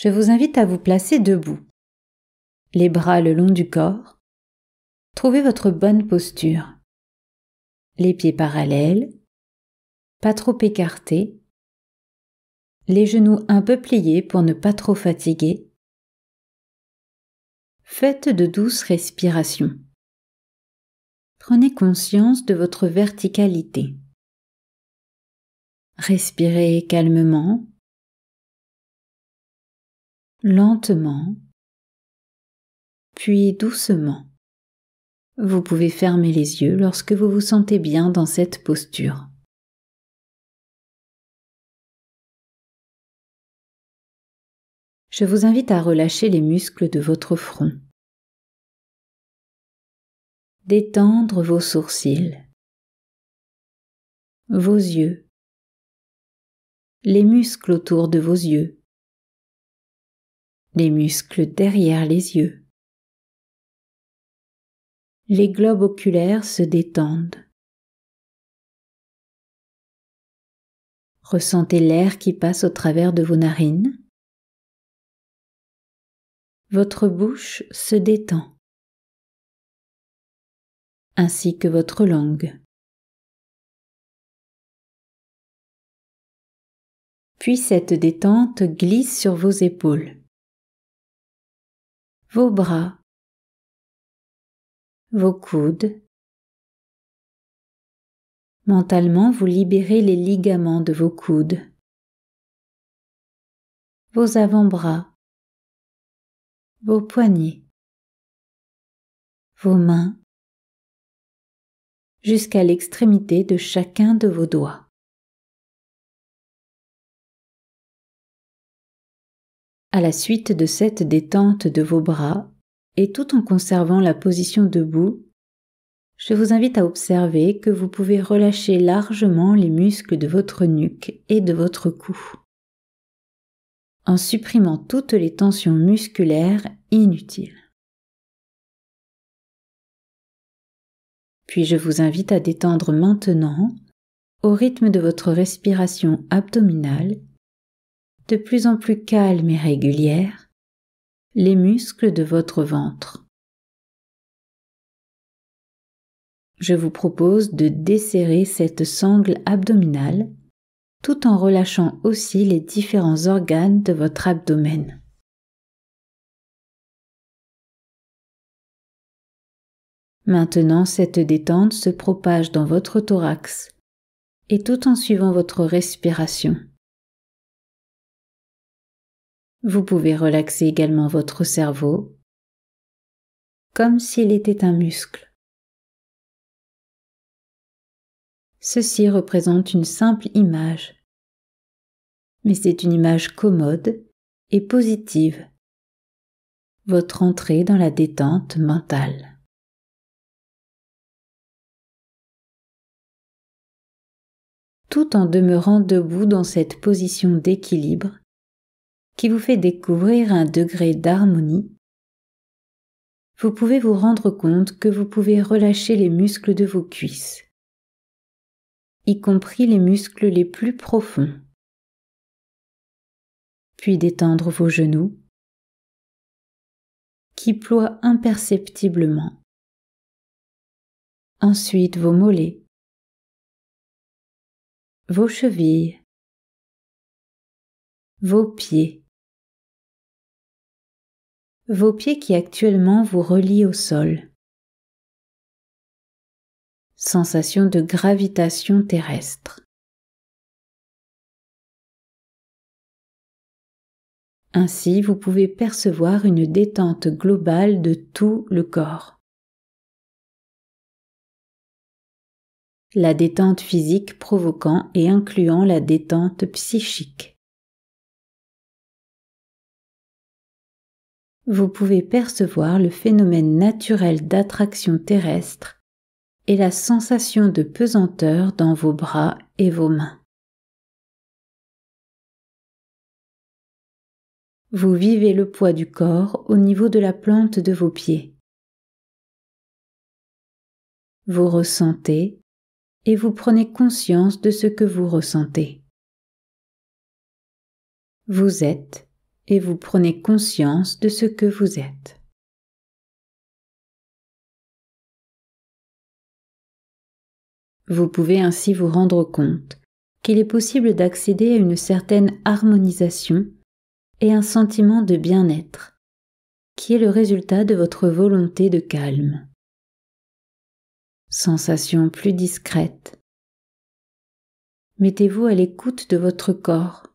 Je vous invite à vous placer debout, les bras le long du corps. Trouvez votre bonne posture. Les pieds parallèles, pas trop écartés, les genoux un peu pliés pour ne pas trop fatiguer. Faites de douces respirations. Prenez conscience de votre verticalité. Respirez calmement, lentement, puis doucement. Vous pouvez fermer les yeux lorsque vous vous sentez bien dans cette posture. Je vous invite à relâcher les muscles de votre front. Détendre vos sourcils, vos yeux, les muscles autour de vos yeux, les muscles derrière les yeux. Les globes oculaires se détendent. Ressentez l'air qui passe au travers de vos narines. Votre bouche se détend, ainsi que votre langue. Puis cette détente glisse sur vos épaules, vos bras, vos coudes. Mentalement, vous libérez les ligaments de vos coudes, vos avant-bras, vos poignets, vos mains, jusqu'à l'extrémité de chacun de vos doigts. À la suite de cette détente de vos bras, et tout en conservant la position debout, je vous invite à observer que vous pouvez relâcher largement les muscles de votre nuque et de votre cou, en supprimant toutes les tensions musculaires inutiles. Puis je vous invite à détendre maintenant, au rythme de votre respiration abdominale, de plus en plus calme et régulière, les muscles de votre ventre. Je vous propose de desserrer cette sangle abdominale tout en relâchant aussi les différents organes de votre abdomen. Maintenant, cette détente se propage dans votre thorax et tout en suivant votre respiration. Vous pouvez relaxer également votre cerveau comme s'il était un muscle. Ceci représente une simple image, mais c'est une image commode et positive, votre entrée dans la détente mentale. Tout en demeurant debout dans cette position d'équilibre qui vous fait découvrir un degré d'harmonie, vous pouvez vous rendre compte que vous pouvez relâcher les muscles de vos cuisses, y compris les muscles les plus profonds, puis détendre vos genoux, qui ploient imperceptiblement. Ensuite vos mollets, vos chevilles, vos pieds qui actuellement vous relient au sol. Sensation de gravitation terrestre. Ainsi, vous pouvez percevoir une détente globale de tout le corps. La détente physique provoquant et incluant la détente psychique. Vous pouvez percevoir le phénomène naturel d'attraction terrestre et la sensation de pesanteur dans vos bras et vos mains. Vous vivez le poids du corps au niveau de la plante de vos pieds. Vous ressentez et vous prenez conscience de ce que vous ressentez. Vous êtes et vous prenez conscience de ce que vous êtes. Vous pouvez ainsi vous rendre compte qu'il est possible d'accéder à une certaine harmonisation et un sentiment de bien-être, qui est le résultat de votre volonté de calme. Sensation plus discrète. Mettez-vous à l'écoute de votre corps.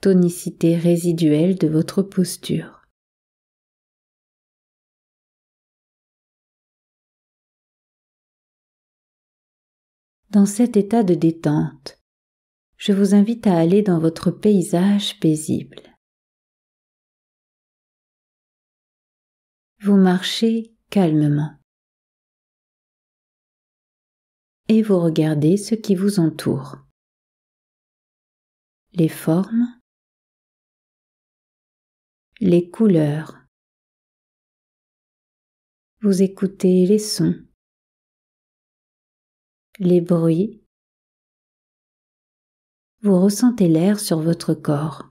Tonicité résiduelle de votre posture. Dans cet état de détente, je vous invite à aller dans votre paysage paisible. Vous marchez calmement et vous regardez ce qui vous entoure. Les formes, les couleurs. Vous écoutez les sons, les bruits. Vous ressentez l'air sur votre corps.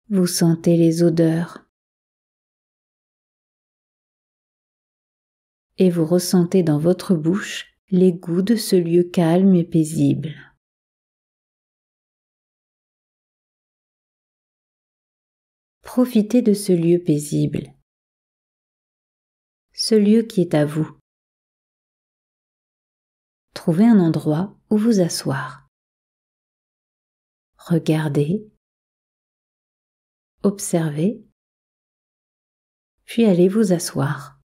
Vous sentez les odeurs. Et vous ressentez dans votre bouche les goûts de ce lieu calme et paisible. Profitez de ce lieu paisible, ce lieu qui est à vous. Trouvez un endroit où vous asseoir. Regardez, observez, puis allez vous asseoir.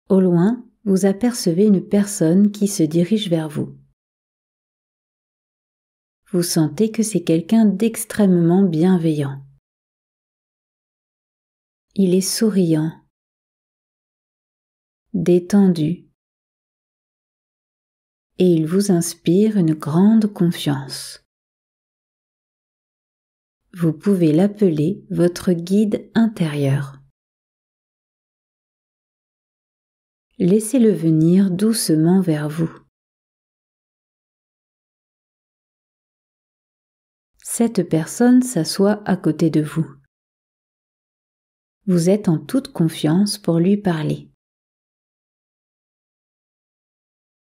Au loin, vous apercevez une personne qui se dirige vers vous. Vous sentez que c'est quelqu'un d'extrêmement bienveillant. Il est souriant, détendu, et il vous inspire une grande confiance. Vous pouvez l'appeler votre guide intérieur. Laissez-le venir doucement vers vous. Cette personne s'assoit à côté de vous. Vous êtes en toute confiance pour lui parler.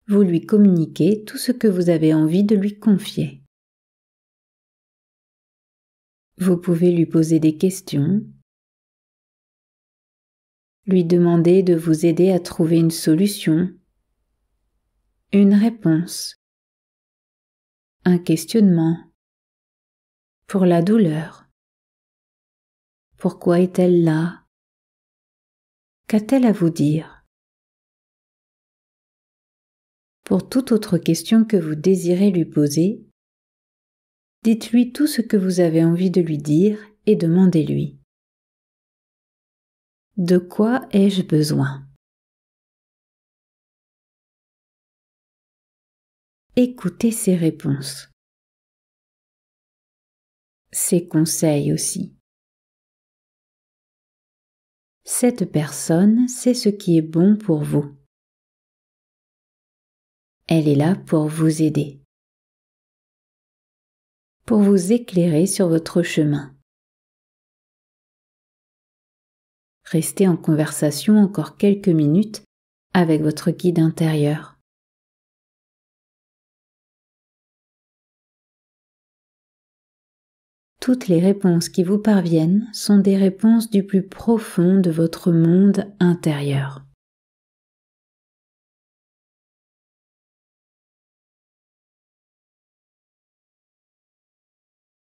Vous lui communiquez tout ce que vous avez envie de lui confier. Vous pouvez lui poser des questions, lui demander de vous aider à trouver une solution, une réponse, un questionnement. Pour la douleur. Pourquoi est-elle là? Qu'a-t-elle à vous dire? Pour toute autre question que vous désirez lui poser, dites-lui tout ce que vous avez envie de lui dire et demandez-lui. De quoi ai-je besoin? Écoutez ses réponses. Ses conseils aussi. Cette personne sait ce qui est bon pour vous. Elle est là pour vous aider, pour vous éclairer sur votre chemin. Restez en conversation encore quelques minutes avec votre guide intérieur. Toutes les réponses qui vous parviennent sont des réponses du plus profond de votre monde intérieur.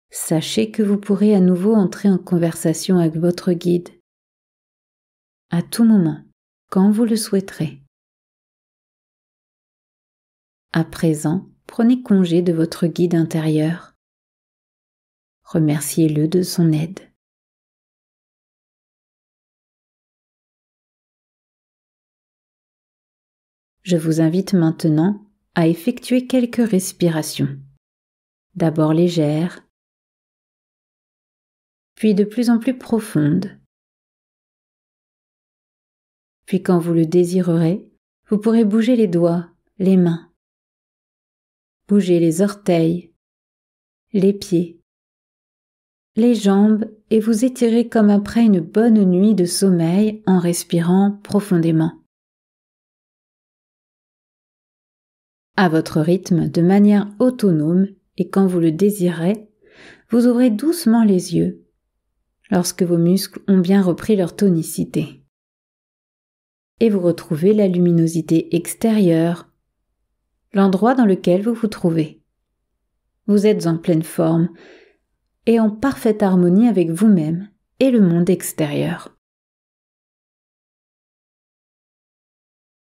Sachez que vous pourrez à nouveau entrer en conversation avec votre guide à tout moment, quand vous le souhaiterez. À présent, prenez congé de votre guide intérieur. Remerciez-le de son aide. Je vous invite maintenant à effectuer quelques respirations. D'abord légères, puis de plus en plus profondes. Puis quand vous le désirerez, vous pourrez bouger les doigts, les mains, Bougez les orteils, les pieds, les jambes et vous étirez comme après une bonne nuit de sommeil en respirant profondément. À votre rythme, de manière autonome et quand vous le désirez, vous ouvrez doucement les yeux lorsque vos muscles ont bien repris leur tonicité. Et vous retrouvez la luminosité extérieure, l'endroit dans lequel vous vous trouvez. Vous êtes en pleine forme et en parfaite harmonie avec vous-même et le monde extérieur.